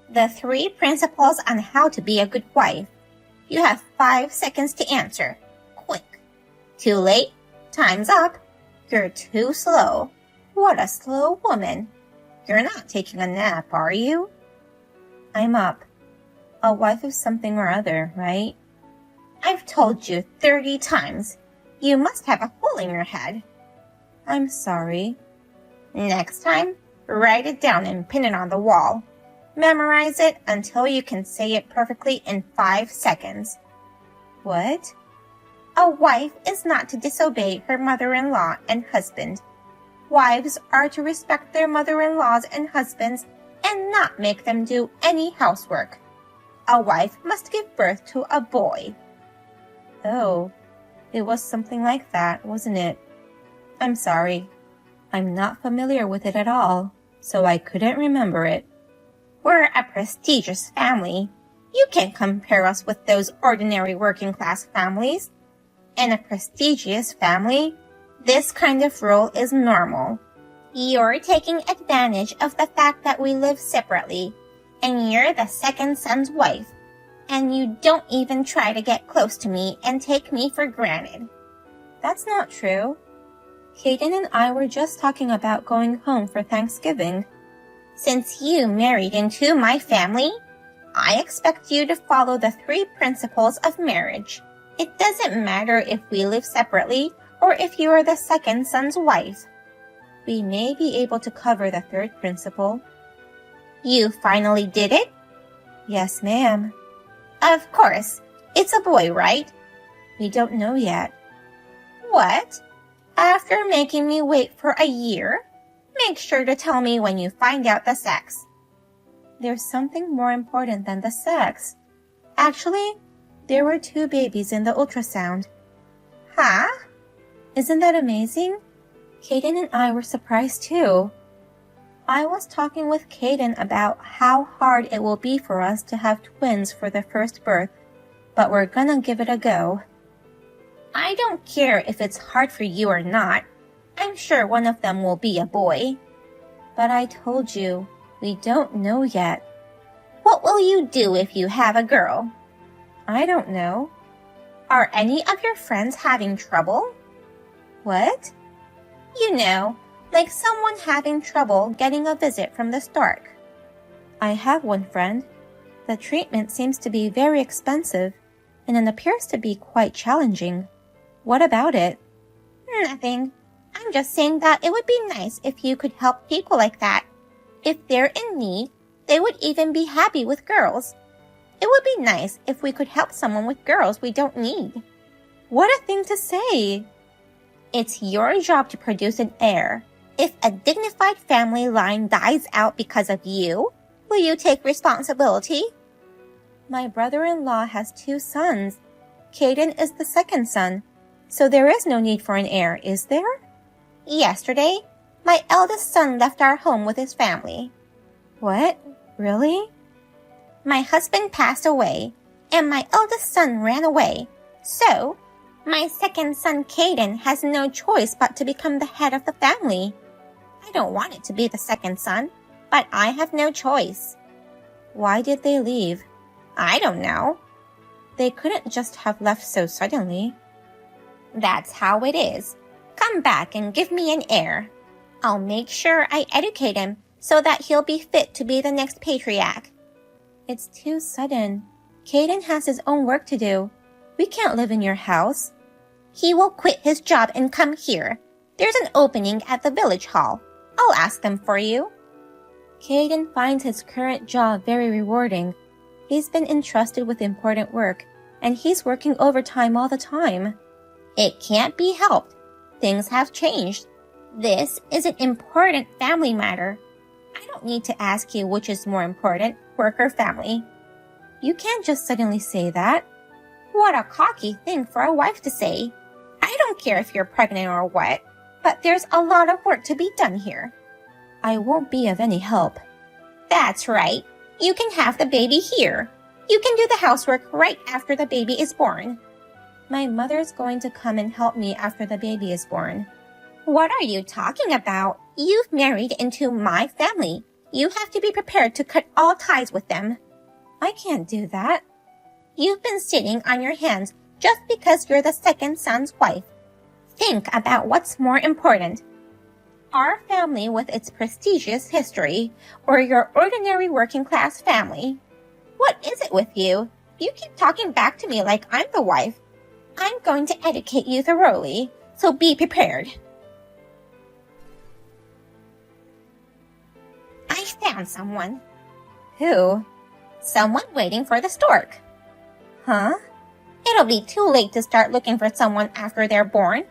The 3 principles on how to be a good wife. You have 5 seconds to answer. Quick. Too late. Time's up. You're too slow. What a slow woman. You're not taking a nap, are you? I'm up. A wife of something or other, right? I've told you 30 times. You must have a hole in your head. I'm sorry. Next time, write it down and pin it on the wall. Memorize it until you can say it perfectly in 5 seconds. What? A wife is not to disobey her mother-in-law and husband. Wives are to respect their mother-in-laws and husbands and not make them do any housework. A wife must give birth to a boy. Oh, it was something like that, wasn't it? I'm sorry. I'm not familiar with it at all, so I couldn't remember it. We're a prestigious family. You can't compare us with those ordinary working-class families. In a prestigious family, this kind of rule is normal. You're taking advantage of the fact that we live separately, and you're the second son's wife, and you don't even try to get close to me and take me for granted. That's not true. Kaden and I were just talking about going home for Thanksgiving. Since you married into my family, I expect you to follow the 3 principles of marriage. It doesn't matter if we live separately or if you are the second son's wife. We may be able to cover the 3rd principle. You finally did it? Yes, ma'am. Of course. It's a boy, right? We don't know yet. What? After making me wait for a year? Make sure to tell me when you find out the sex. There's something more important than the sex. Actually, there were 2 babies in the ultrasound. Huh? Isn't that amazing? Kaden and I were surprised too. I was talking with Kaden about how hard it will be for us to have twins for the first birth, but we're gonna give it a go. I don't care if it's hard for you or not. I'm sure one of them will be a boy. But I told you, we don't know yet. What will you do if you have a girl? I don't know. Are any of your friends having trouble? What? You know, like someone having trouble getting a visit from the stork. I have one friend. The treatment seems to be very expensive, and it appears to be quite challenging. What about it? Nothing. I'm just saying that it would be nice if you could help people like that. If they're in need, they would even be happy with girls. It would be nice if we could help someone with girls we don't need. What a thing to say! It's your job to produce an heir. If a dignified family line dies out because of you, will you take responsibility? My brother-in-law has 2 sons. Kaden is the second son, so there is no need for an heir, is there? Yesterday, my eldest son left our home with his family. What? Really? My husband passed away, and my eldest son ran away. So, my second son Kaden has no choice but to become the head of the family. I don't want it to be the second son, but I have no choice. Why did they leave? I don't know. They couldn't just have left so suddenly. That's how it is. Come back and give me an heir. I'll make sure I educate him so that he'll be fit to be the next patriarch. It's too sudden. Kaden has his own work to do. We can't live in your house. He will quit his job and come here. There's an opening at the village hall. I'll ask them for you. Kaden finds his current job very rewarding. He's been entrusted with important work, and he's working overtime all the time. It can't be helped. Things have changed. This is an important family matter. I don't need to ask you which is more important, work or family. You can't just suddenly say that. What a cocky thing for a wife to say. I don't care if you're pregnant or what, but there's a lot of work to be done here. I won't be of any help. That's right. You can have the baby here. You can do the housework right after the baby is born. My mother's going to come and help me after the baby is born. What are you talking about? You've married into my family. You have to be prepared to cut all ties with them. I can't do that. You've been sitting on your hands just because you're the second son's wife. Think about what's more important. Our family with its prestigious history, or your ordinary working-class family? What is it with you? You keep talking back to me like I'm the wife. I'm going to educate you thoroughly, so be prepared. I found someone. Who? Someone waiting for the stork. Huh? It'll be too late to start looking for someone after they're born.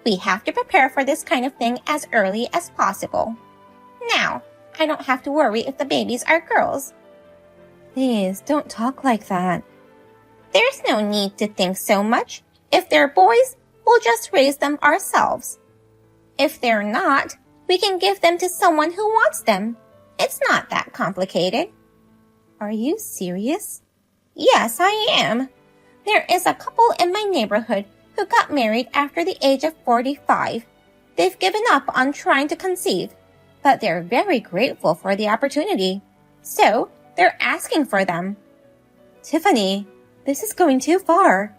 We have to prepare for this kind of thing as early as possible. Now, I don't have to worry if the babies are girls. Please, don't talk like that. There's no need to think so much. If they're boys, we'll just raise them ourselves. If they're not, we can give them to someone who wants them. It's not that complicated. Are you serious? Yes, I am. There is a couple in my neighborhood who got married after the age of 45. They've given up on trying to conceive, but they're very grateful for the opportunity. So, they're asking for them. Tiffany, this is going too far.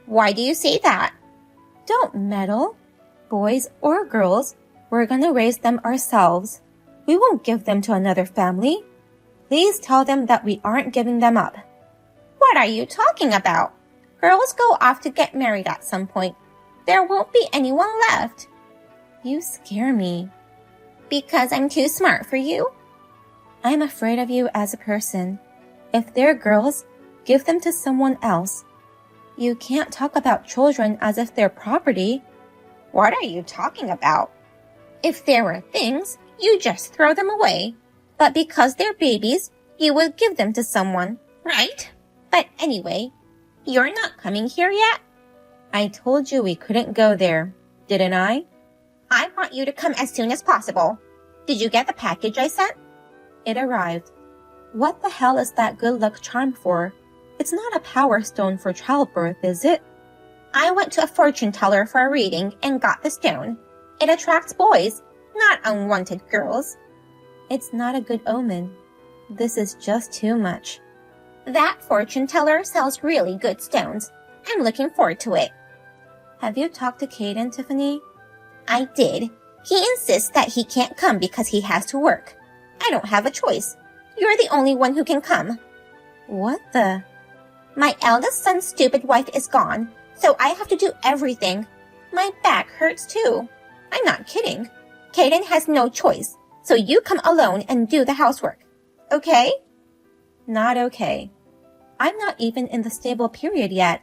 Why do you say that? Don't meddle. Boys or girls, we're gonna raise them ourselves. We won't give them to another family. Please tell them that we aren't giving them up. What are you talking about? Girls go off to get married at some point. There won't be anyone left. You scare me. Because I'm too smart for you? I'm afraid of you as a person. If they're girls, give them to someone else. You can't talk about children as if they're property. What are you talking about? If there were things, you just throw them away. But because they're babies, you would give them to someone, right? But anyway, you're not coming here yet? I told you we couldn't go there, didn't I? I want you to come as soon as possible. Did you get the package I sent? It arrived. What the hell is that good luck charm for? It's not a power stone for childbirth, is it? I went to a fortune teller for a reading and got the stone. It attracts boys, not unwanted girls. It's not a good omen. This is just too much. That fortune teller sells really good stones. I'm looking forward to it. Have you talked to Caden, Tiffany? I did. He insists that he can't come because he has to work. I don't have a choice. You're the only one who can come. What the? My eldest son's stupid wife is gone, so I have to do everything. My back hurts too. I'm not kidding. Caden has no choice, so you come alone and do the housework. Okay? Not okay. I'm not even in the stable period yet.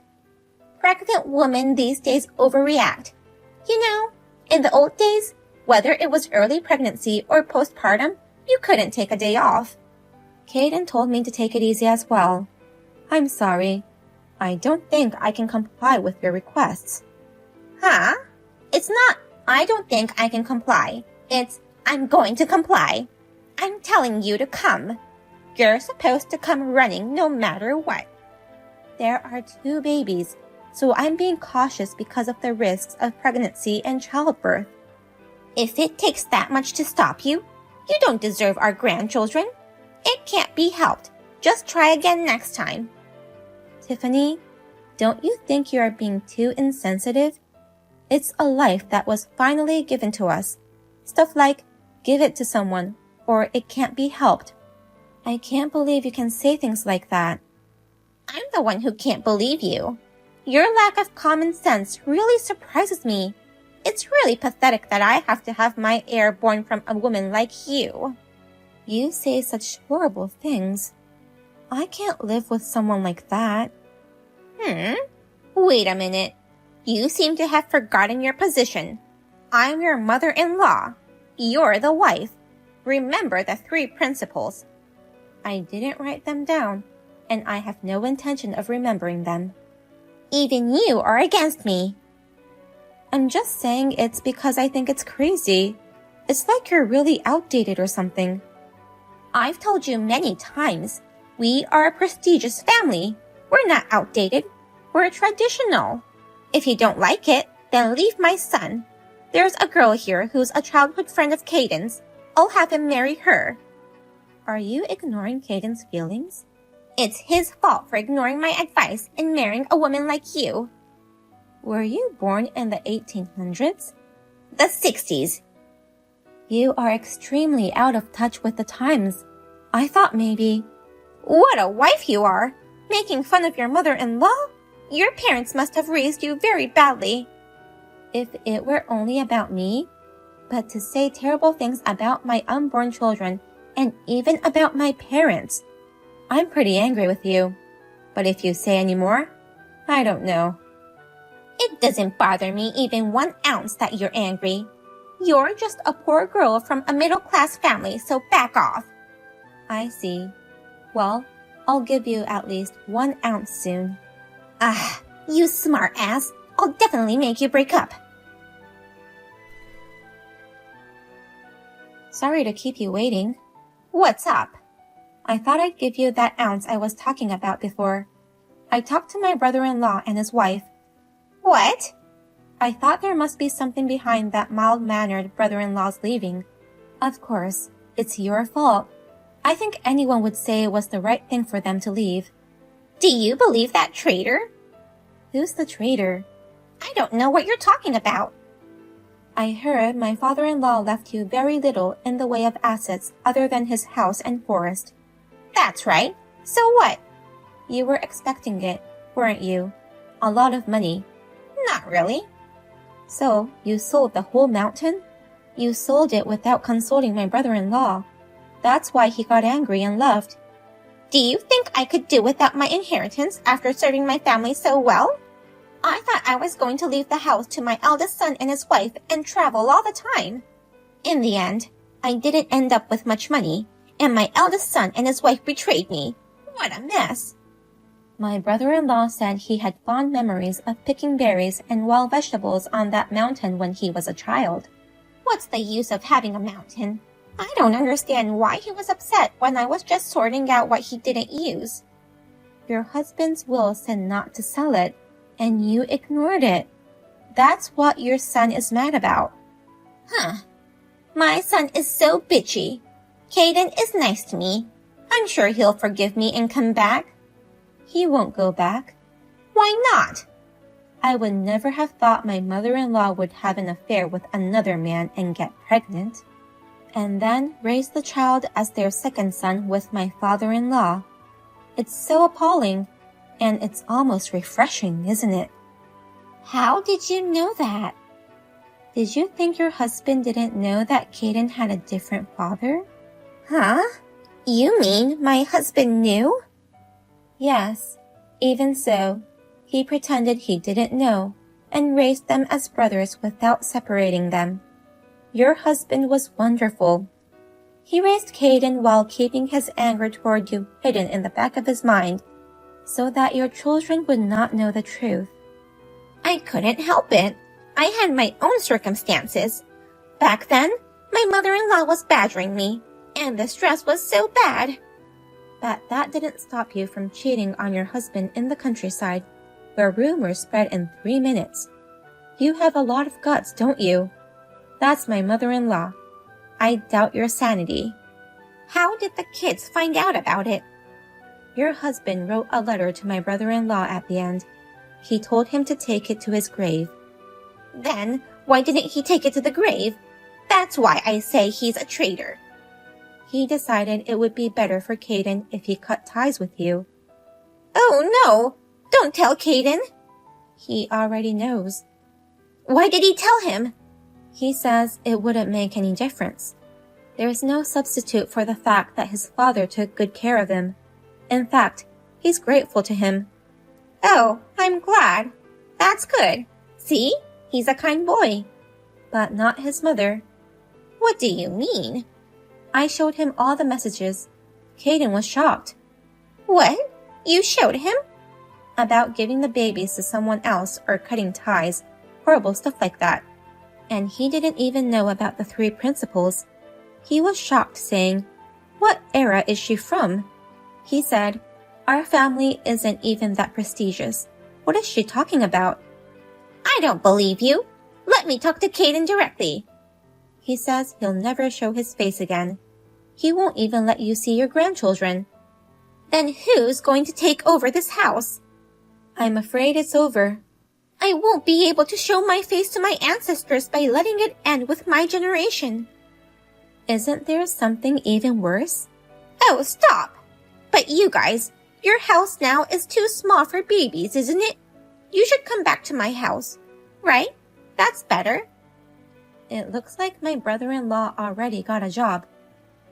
Pregnant women these days overreact. You know, in the old days, whether it was early pregnancy or postpartum, you couldn't take a day off. Caden told me to take it easy as well. I'm sorry. I don't think I can comply with your requests. Huh? It's not, I don't think I can comply. It's, I'm going to comply. I'm telling you to come. You're supposed to come running no matter what. There are 2 babies, so I'm being cautious because of the risks of pregnancy and childbirth. If it takes that much to stop you, you don't deserve our grandchildren. It can't be helped. Just try again next time. Tiffany, don't you think you are being too insensitive? It's a life that was finally given to us. Stuff like, give it to someone, or it can't be helped. I can't believe you can say things like that. I'm the one who can't believe you. Your lack of common sense really surprises me. It's really pathetic that I have to have my heir born from a woman like you. You say such horrible things. I can't live with someone like that. Wait a minute. You seem to have forgotten your position. I'm your mother-in-law. You're the wife. Remember the 3 principles. I didn't write them down, and I have no intention of remembering them. Even you are against me. I'm just saying it's because I think it's crazy. It's like you're really outdated or something. I've told you many times, we are a prestigious family. We're not outdated. We're traditional. If you don't like it, then leave my son. There's a girl here who's a childhood friend of Caden's. I'll have him marry her. Are you ignoring Caden's feelings? It's his fault for ignoring my advice and marrying a woman like you. Were you born in the 1800s? The 60s. You are extremely out of touch with the times. I thought maybe... What a wife you are! Making fun of your mother-in-law? Your parents must have raised you very badly. If it were only about me, but to say terrible things about my unborn children and even about my parents. I'm pretty angry with you. But if you say any more, I don't know. It doesn't bother me even 1 ounce that you're angry. You're just a poor girl from a middle-class family, so back off. I see. Well, I'll give you at least 1 ounce soon. Ah, you smart ass. I'll definitely make you break up. Sorry to keep you waiting. What's up? I thought I'd give you that ounce I was talking about before. I talked to my brother-in-law and his wife. What? I thought there must be something behind that mild-mannered brother-in-law's leaving. Of course, it's your fault. I think anyone would say it was the right thing for them to leave. Do you believe that traitor? Who's the traitor? I don't know what you're talking about. I heard my father-in-law left you very little in the way of assets other than his house and forest. That's right. So what? You were expecting it, weren't you? A lot of money. Not really. So, you sold the whole mountain? You sold it without consulting my brother-in-law. That's why he got angry and left. Do you think I could do without my inheritance after serving my family so well? I thought I was going to leave the house to my eldest son and his wife and travel all the time. In the end, I didn't end up with much money, and my eldest son and his wife betrayed me. What a mess. My brother-in-law said he had fond memories of picking berries and wild vegetables on that mountain when he was a child. What's the use of having a mountain? I don't understand why he was upset when I was just sorting out what he didn't use. Your husband's will said not to sell it, and you ignored it. That's what your son is mad about. Huh. My son is so bitchy. Caden is nice to me. I'm sure he'll forgive me and come back. He won't go back. Why not? I would never have thought my mother-in-law would have an affair with another man and get pregnant, and then raise the child as their second son with my father-in-law. It's so appalling, and it's almost refreshing, isn't it? How did you know that? Did you think your husband didn't know that Caden had a different father? Huh? You mean my husband knew? Yes. Even so, he pretended he didn't know and raised them as brothers without separating them. Your husband was wonderful. He raised Caden while keeping his anger toward you hidden in the back of his mind, so that your children would not know the truth. I couldn't help it. I had my own circumstances. Back then, my mother-in-law was badgering me, and the stress was so bad. But that didn't stop you from cheating on your husband in the countryside, where rumors spread in 3 minutes. You have a lot of guts, don't you? That's my mother-in-law. I doubt your sanity. How did the kids find out about it? Your husband wrote a letter to my brother-in-law at the end. He told him to take it to his grave. Then, why didn't he take it to the grave? That's why I say he's a traitor. He decided it would be better for Caden if he cut ties with you. Oh no! Don't tell Caden! He already knows. Why did he tell him? He says it wouldn't make any difference. There is no substitute for the fact that his father took good care of him. In fact, he's grateful to him. Oh, I'm glad. That's good. See? He's a kind boy. But not his mother. What do you mean? I showed him all the messages. Caden was shocked. What? You showed him? About giving the babies to someone else or cutting ties. Horrible stuff like that. And he didn't even know about the 3 principles. He was shocked, saying, "What era is she from?" He said, "Our family isn't even that prestigious. What is she talking about?" I don't believe you. Let me talk to Caden directly. He says he'll never show his face again. He won't even let you see your grandchildren. Then who's going to take over this house? I'm afraid it's over. I won't be able to show my face to my ancestors by letting it end with my generation. Isn't there something even worse? Oh, stop! But you guys, your house now is too small for babies, isn't it? You should come back to my house, right? That's better. It looks like my brother-in-law already got a job.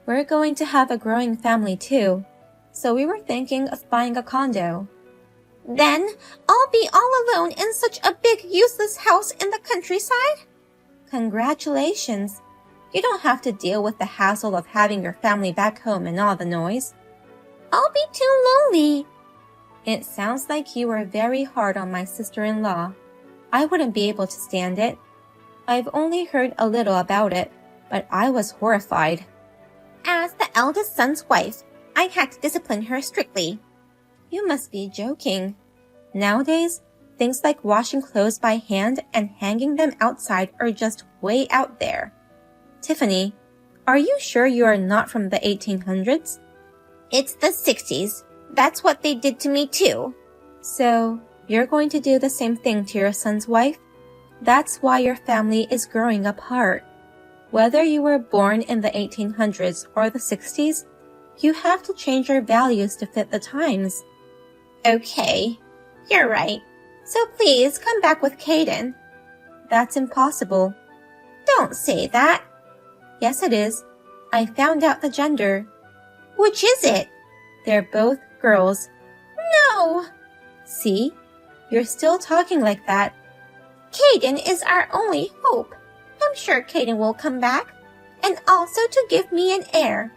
We're going to have a growing family too, so we were thinking of buying a condo. Then I'll be all alone in such a big useless house in the countryside? Congratulations! You don't have to deal with the hassle of having your family back home and all the noise. I'll be too lonely. It sounds like you are very hard on my sister-in-law. I wouldn't be able to stand it. I've only heard a little about it, but I was horrified. As the eldest son's wife, I had to discipline her strictly. You must be joking. Nowadays, things like washing clothes by hand and hanging them outside are just way out there. Tiffany, are you sure you are not from the 1800s? It's the 60s. That's what they did to me too. So, you're going to do the same thing to your son's wife? That's why your family is growing apart. Whether you were born in the 1800s or the 60s, you have to change your values to fit the times. Okay, you're right. So please come back with Caden. That's impossible. Don't say that. Yes, it is. I found out the gender. Which is it? They're both girls. No! See? You're still talking like that. Caden is our only hope. I'm sure Caden will come back. And also to give me an heir.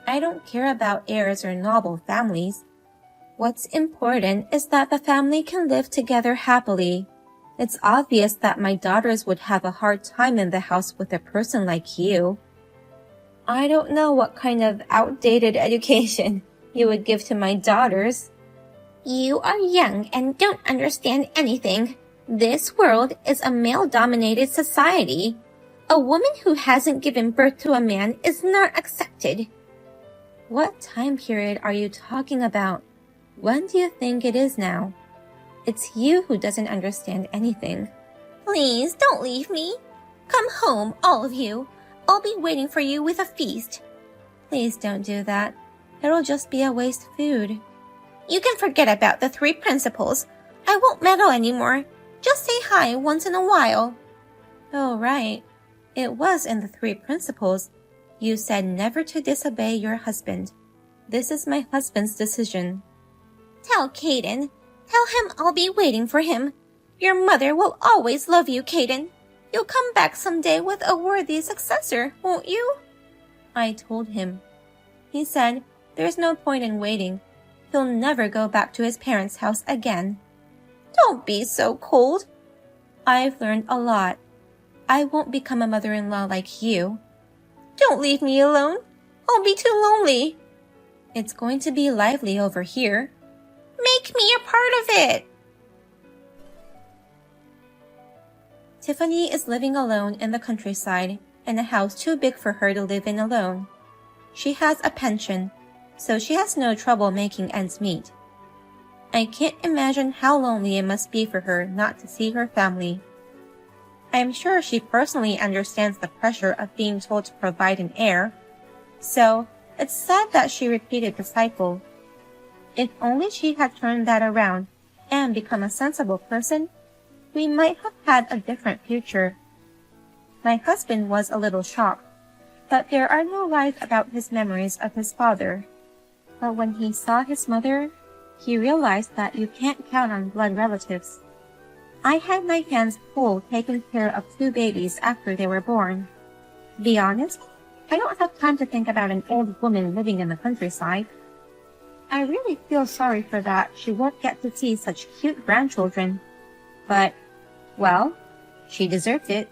I don't care about heirs or noble families. What's important is that the family can live together happily. It's obvious that my daughters would have a hard time in the house with a person like you. I don't know what kind of outdated education you would give to my daughters. You are young and don't understand anything. This world is a male-dominated society. A woman who hasn't given birth to a man is not accepted. What time period are you talking about? When do you think it is now? It's you who doesn't understand anything. Please don't leave me. Come home, all of you. I'll be waiting for you with a feast. Please don't do that. It'll just be a waste of food. You can forget about the 3 principles. I won't meddle anymore. Just say hi once in a while. Oh, right. It was in the 3 principles. You said never to disobey your husband. This is my husband's decision. Tell Caden. Tell him I'll be waiting for him. Your mother will always love you, Caden. You'll come back someday with a worthy successor, won't you? I told him. He said there's no point in waiting. He'll never go back to his parents' house again. Don't be so cold. I've learned a lot. I won't become a mother-in-law like you. Don't leave me alone. I'll be too lonely. It's going to be lively over here. Make me a part of it. Tiffany is living alone in the countryside in a house too big for her to live in alone. She has a pension, so she has no trouble making ends meet. I can't imagine how lonely it must be for her not to see her family. I am sure she personally understands the pressure of being told to provide an heir, so it's sad that she repeated the cycle. If only she had turned that around and become a sensible person, we might have had a different future. My husband was a little shocked, but there are no lies about his memories of his father. But when he saw his mother, he realized that you can't count on blood relatives. I had my hands full taking care of 2 babies after they were born. To be honest, I don't have time to think about an old woman living in the countryside. I really feel sorry for that she won't get to see such cute grandchildren. But, well, she deserved it.